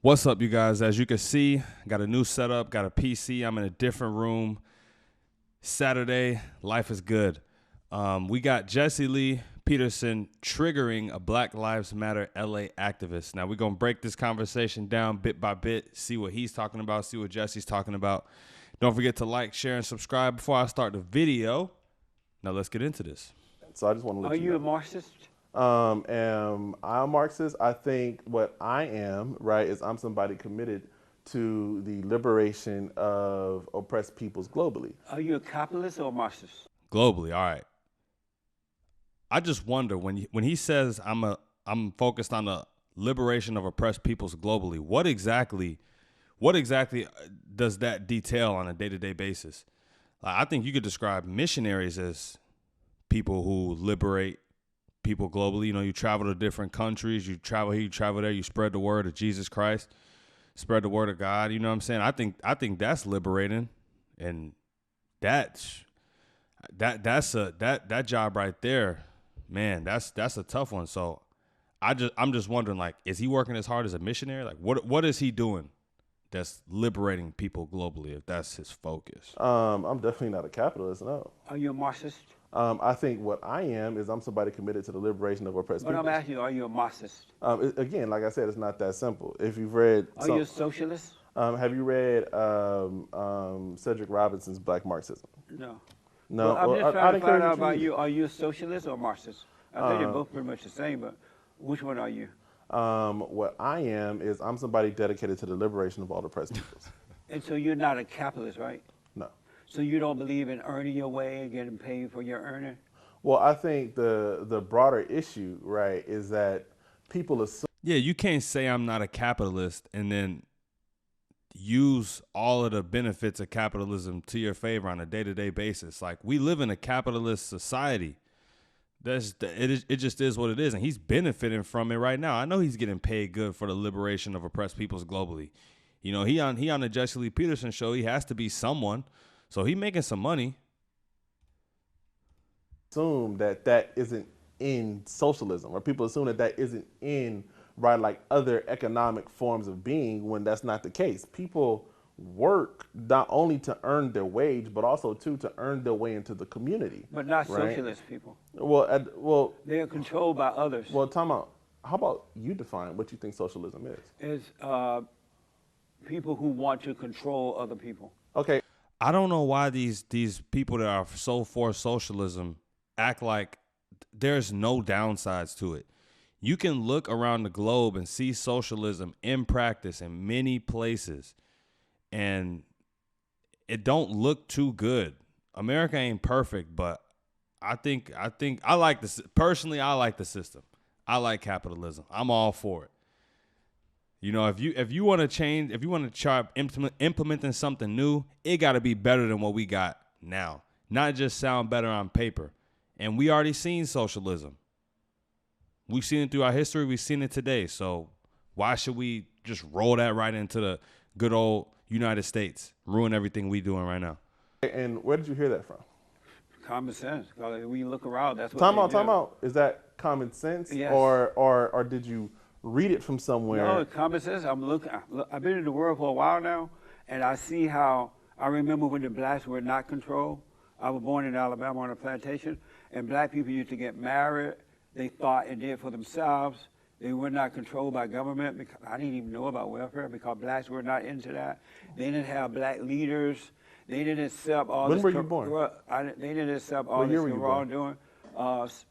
What's up, you guys? As you can see, got a new setup, got a PC. I'm in a different room. Saturday, life is good. We got Jesse Lee Peterson triggering a Black Lives Matter LA activist. Now, we're going to break this conversation down bit by bit, see what he's talking about, see what Jesse's talking about. Don't forget to like, share, and subscribe before I start the video. Now, let's get into this. So I just want to let you know. Are you a Marxist? Am I a Marxist? I think what I am, right, is I'm somebody committed to the liberation of oppressed peoples globally. Are you a capitalist or a Marxist? Globally, all right. I just wonder when he says I'm focused on the liberation of oppressed peoples globally. What exactly does that detail on a day-to-day basis? I think you could describe missionaries as people who liberate people globally. You know, you travel to different countries, you travel here, you travel there, you spread the word of Jesus Christ, spread the word of God. You know what I'm saying? I think that's liberating, and that job right there, man, that's a tough one. So I'm just wondering, like, is he working as hard as a missionary? Like, what is he doing that's liberating people globally if that's his focus? I'm definitely not a capitalist, no. Are you a Marxist? I think what I am is I'm somebody committed to the liberation of oppressed But peoples. I'm asking you, are you a Marxist? Again, like I said, it's not that simple. If you've read, Are you a socialist? have you read Cedric Robinson's Black Marxism? No. No. Well, I'm Well, just trying to I'd find encourage out to about read it. you. Are you a socialist or Marxist? I think they're both pretty much the same, but which one are you? What I am is I'm somebody dedicated to the liberation of all oppressed peoples. And so you're not a capitalist, right? No. So you don't believe in earning your way and getting paid for your earning? Well, I think the broader issue, right, is that people assume. Yeah, you can't say I'm not a capitalist and then use all of the benefits of capitalism to your favor on a day-to-day basis. Like, we live in a capitalist society. It just is what it is, and he's benefiting from it right now. I know he's getting paid good for the liberation of oppressed peoples globally. You know, he on the Jesse Lee Peterson show. He has to be someone, so he making some money. Assume that isn't in socialism, or people assume that isn't in, right, like other economic forms of being, when that's not the case. People work not only to earn their wage, but also to earn their way into the community. But not right? socialist people. Well, They are controlled by others. well, time out. How about you define what you think socialism is? It's people who want to control other people. Okay. I don't know why these people that are so for socialism act like there's no downsides to it. You can look around the globe and see socialism in practice in many places, and it don't look too good. America ain't perfect, but I think I like this personally. I like the system. I like capitalism. I'm all for it. You know, if you want to change, if you want to try implementing something new, it got to be better than what we got now. Not just sound better on paper. And we already seen socialism. We've seen it through our history. We've seen it today. So why should we just roll that right into the good old United States, ruin everything we doing right now? And where did you hear that from? Common sense. Because when you look around, that's what Time they out. do. Time out. Is that common sense, Yes. or did you read it from somewhere? No, common sense. I've been in the world for a while now, and I see how. I remember when the blacks were not controlled. I was born in Alabama on a plantation, and black people used to get married. They thought and did for themselves. They were not controlled by government. Because I didn't even know about welfare because blacks were not into that. They didn't have black leaders. They didn't accept all When this. were you born? They didn't accept all What this year were you born? wrongdoing. It's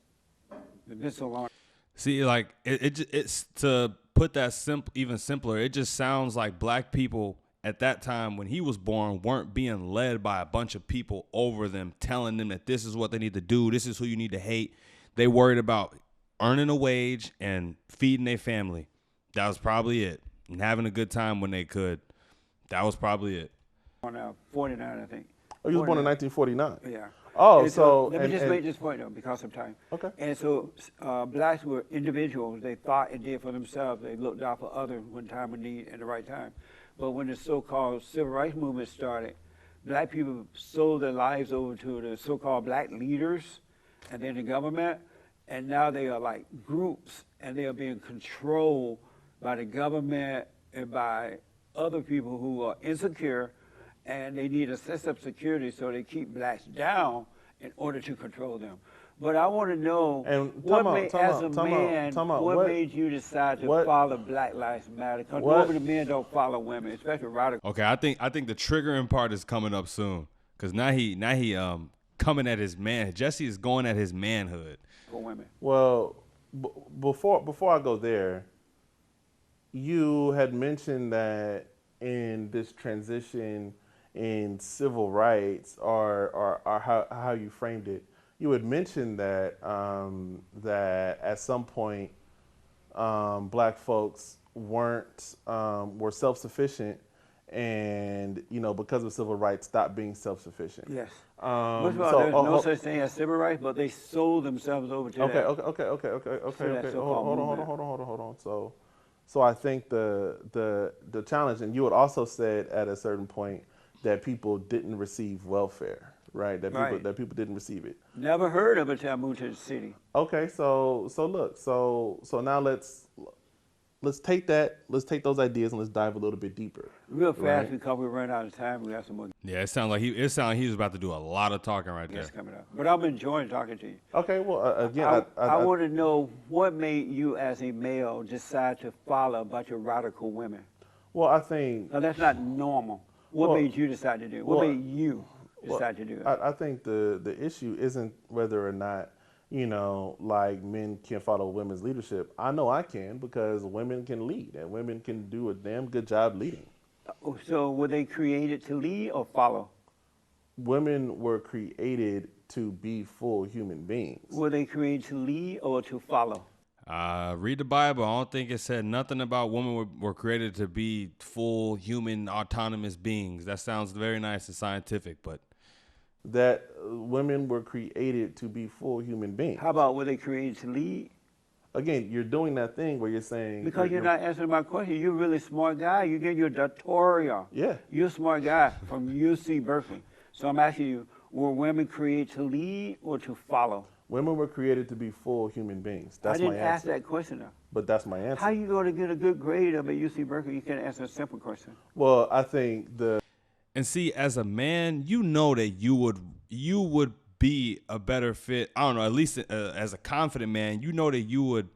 been so long. See, like it's to put that even simpler. It just sounds like black people at that time when he was born weren't being led by a bunch of people over them, telling them that this is what they need to do. This is who you need to hate. They worried about earning a wage and feeding their family. That was probably it. And having a good time when they could. That was probably it. On 49, I think. Oh, you was born in 1949. Yeah. Oh, And so let me just make this point though, because of time. Okay. And so blacks were individuals. They thought and did for themselves. They looked out for others when time of need and the right time. But when the so-called civil rights movement started, black people sold their lives over to the so-called black leaders and then the government. And now they are like groups, and they are being controlled by the government and by other people who are insecure, and they need a sense of security, so they keep blacks down in order to control them. But I want to know what made you decide to follow Black Lives Matter? Because normally men don't follow women, especially radical. Okay, I think the triggering part is coming up soon, because now he coming at his man. Jesse is going at his manhood. For women. Well, before I go there, you had mentioned that in this transition in civil rights, or how you framed it, you had mentioned that that at some point black folks were self-sufficient, and because of civil rights stopped being self-sufficient. Yes. First of all, there's no such thing as civil rights, but they sold themselves over to that. Okay. Hold on. So I think the challenge, and you had also said at a certain point that people didn't receive welfare, right? That people didn't receive it. Never heard of it till I moved to the city. Okay, so look, so now let's take those ideas and let's dive a little bit deeper. Real fast, because we run out of time. We have some more. Yeah, it sounded like he was about to do a lot of talking right there. That's coming up. But I'm enjoying talking to you. Okay, well, again, I want to know what made you as a male decide to follow a bunch of radical women. Well, I think... Now, that's not normal. What made you decide to do it? What made you decide to do it? I think the issue isn't whether or not, like men can follow women's leadership. I know I can, because women can lead, and women can do a damn good job leading. So were they created to lead or follow? Women were created to be full human beings. Were they created to lead or to follow? Read the Bible. I don't think it said nothing about women were created to be full human autonomous beings. That sounds very nice and scientific, but... That women were created to be full human beings. How about were they created to lead? Again, you're doing that thing where you're saying... Because you're not answering my question. You're a really smart guy. You get your doctoral. Yeah. You're a smart guy from UC Berkeley. So I'm asking you, were women created to lead or to follow? Women were created to be full human beings. That's my answer. I didn't ask that question, though. But that's my answer. How you going to get a good grade up at UC Berkeley? You can't answer a simple question. Well, I think And see, as a man, that you would be a better fit. I don't know, at least as a confident man, that you would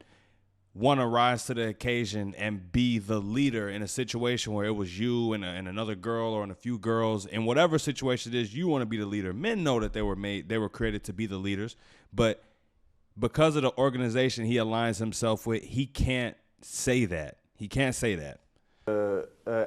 want to rise to the occasion and be the leader in a situation where it was you and another girl or and a few girls. In whatever situation it is, you want to be the leader. Men know that they were created to be the leaders, but because of the organization he aligns himself with, he can't say that. He can't say that.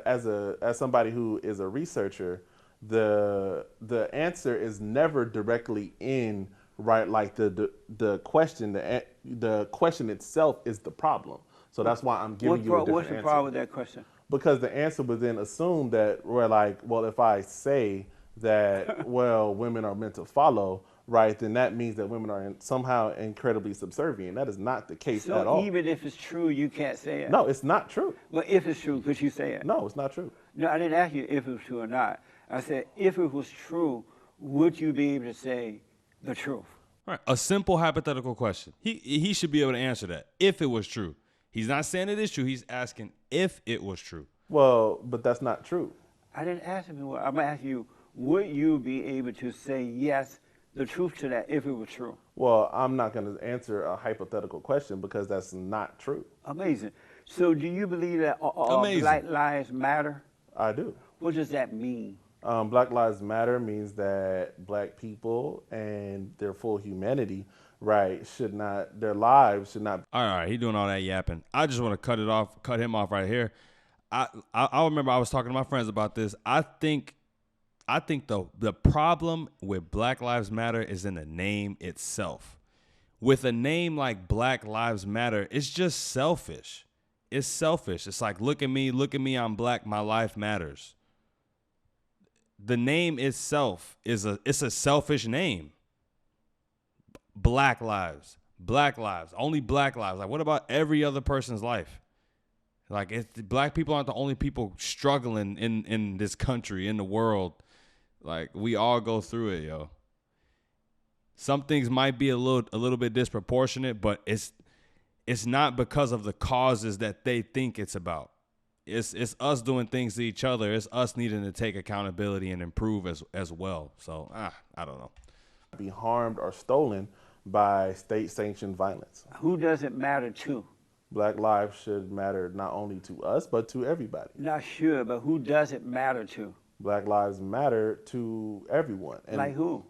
As somebody who is a researcher, the answer is never directly in, right? Like the question, the question itself is the problem. So that's why I'm giving you a different answer. What's the problem with that question? Because the answer would then assume that we're like, well, if I say that, well, women are meant to follow, right, then that means that women are somehow incredibly subservient. That is not the case at all. So even if it's true, you can't say it? No, it's not true. Well, if it's true, could you say it? No, it's not true. No, I didn't ask you if it was true or not. I said, if it was true, would you be able to say the truth? All right, a simple hypothetical question. He should be able to answer that, if it was true. He's not saying it is true. He's asking if it was true. Well, but that's not true. I didn't ask him. I'm asking you, would you be able to say yes, the truth to that, if it was true? Well, I'm not going to answer a hypothetical question because that's not true. Amazing. So do you believe that Black Lives Matter? I do. What does that mean? Black Lives Matter means that black people and their full humanity, right, their lives should not. All right, he doing all that yapping. I just want to cut him off right here. I remember I was talking to my friends about this. I think the problem with Black Lives Matter is in the name itself. With a name like Black Lives Matter, it's just selfish. It's selfish. It's like, look at me, I'm black, my life matters. The name itself it's a selfish name. Black lives, only black lives. Like, what about every other person's life? Like, black people aren't the only people struggling in this country, in the world. Like, we all go through it, yo. Some things might be a little bit disproportionate, but it's not because of the causes that they think it's about. it's us doing things to each other. It's us needing to take accountability and improve as well. So I don't know. Be harmed or stolen by state-sanctioned violence. Who does it matter to? Black lives should matter not only to us, but to everybody. Not sure, but who does it matter to? Black lives matter to everyone. And like who?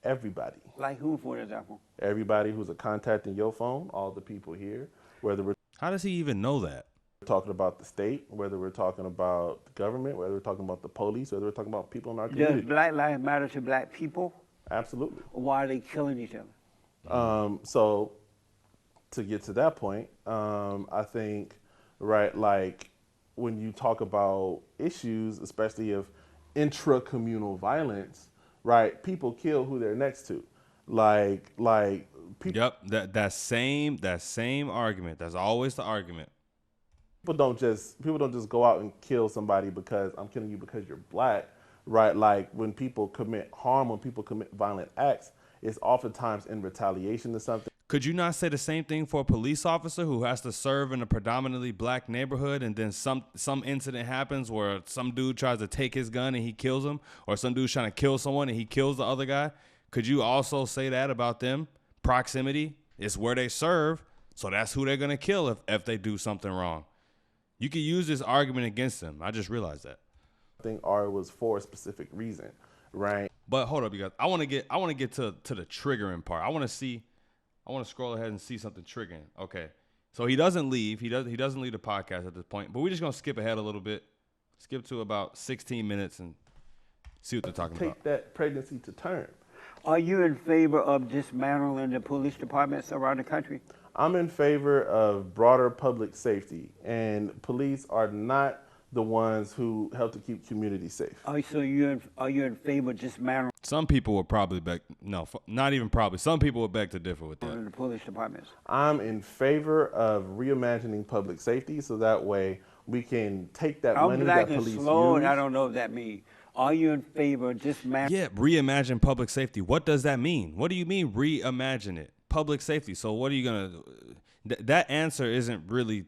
Everybody. Like who, for example? Everybody who's a contact in your phone, all the people here, whether we're How does he even know that? talking about the state, whether we're talking about the government, whether we're talking about the police, whether we're talking about people in our community. Does black lives matter to black people? Absolutely. Why are they killing each other? So to get to that point, I think, right, like when you talk about issues, especially of intra-communal violence, right, people kill who they're next to. Like people. Yep, that same argument. That's always the argument. People don't just go out and kill somebody because I'm killing you because you're black, right? Like when people commit harm, when people commit violent acts, it's oftentimes in retaliation to something. Could you not say the same thing for a police officer who has to serve in a predominantly black neighborhood, and then some incident happens where some dude tries to take his gun and he kills him, or some dude's trying to kill someone and he kills the other guy? Could you also say that about them? Proximity is where they serve, so that's who they're gonna kill if they do something wrong. You could use this argument against them. I just realized that. I think R was for a specific reason, right? But hold up, you guys. I want to get to the triggering part. I want to scroll ahead and see something triggering. Okay, so he doesn't leave. He doesn't leave the podcast at this point. But we're just gonna skip ahead a little bit. Skip to about 16 minutes and see what they're talking about. Take that pregnancy to term. Are you in favor of dismantling the police departments around the country? I'm in favor of broader public safety, and police are not the ones who help to keep communities safe. Oh, so are you in favor of dismantling Some people would probably beg. No, not even probably. Some people would beg to differ with that. the police departments? I'm in favor of reimagining public safety so that way we can take that money that police use. And I don't know what that means. Are you in favor of dismantling? Yeah, reimagine public safety. What does that mean? What do you mean reimagine it? Public safety. So what are you gonna? That answer isn't really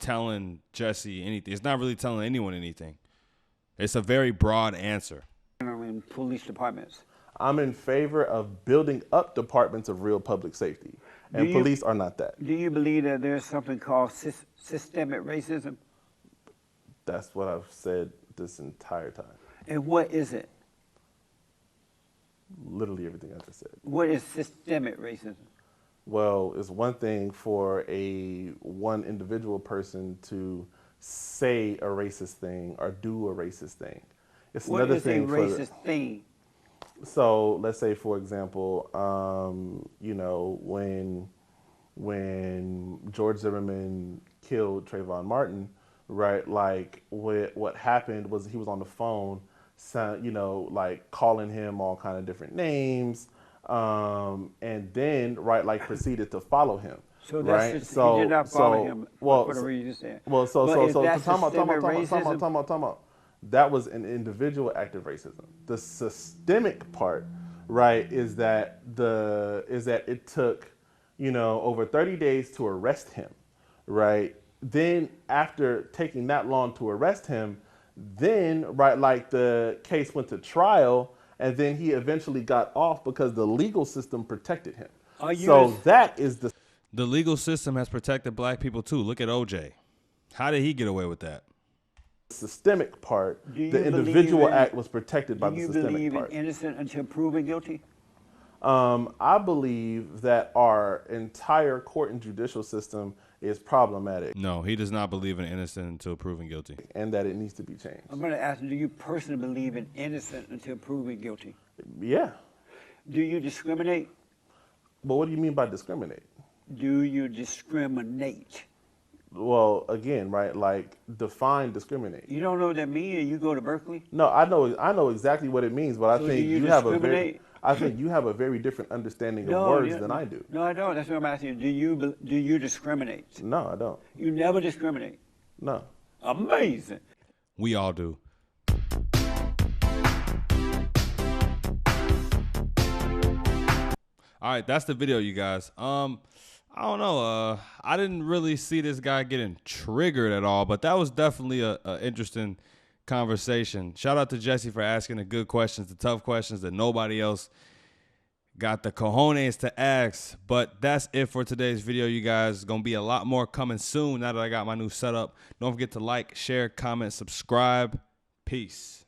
telling Jesse anything. It's not really telling anyone anything. It's a very broad answer. In police departments. I'm in favor of building up departments of real public safety, and police are not that. Do you believe that there's something called systemic racism? That's what I've said this entire time. And what is it? Literally everything I just said. What is systemic racism? Well, it's one thing for one individual person to say a racist thing or do a racist thing. It's What another is thing a racist thing? So let's say, for example, when George Zimmerman killed Trayvon Martin, right? Like what happened was he was on the phone, like calling him all kind of different names, and then like proceeded to follow him. So right? that's he did not follow him for the reason you said. Well, so time out. That was an individual act of racism. The systemic part, right, is that it took, over 30 days to arrest him, right? Then after taking that long to arrest him, then like the case went to trial, and then he eventually got off because the legal system protected him. That is the legal system has protected black people too. Look at OJ. How did he get away with that? Systemic part. The individual act was protected by the systemic part. Do you believe in innocent until proven guilty? I believe that our entire court and judicial system is problematic. No, he does not believe in innocent until proven guilty. And that it needs to be changed. I'm going to ask you, do you personally believe in innocent until proven guilty? Yeah. Do you discriminate? But what do you mean by discriminate? Do you discriminate? Well, again, right, like define discriminate. You don't know what that means, and you go to Berkeley? No, I know exactly what it means, but So I think you have a very different understanding of words than I do. No, I don't. That's what I'm asking you. Do you discriminate? No, I don't. You never discriminate? No. Amazing. We all do. All right, that's the video, you guys. I don't know. I didn't really see this guy getting triggered at all, but that was definitely a interesting conversation. Shout out to Jesse for asking the good questions, the tough questions that nobody else got the cojones to ask. But that's it for today's video, you guys. Gonna be a lot more coming soon now that I got my new setup. Don't forget to like, share, comment, subscribe. Peace.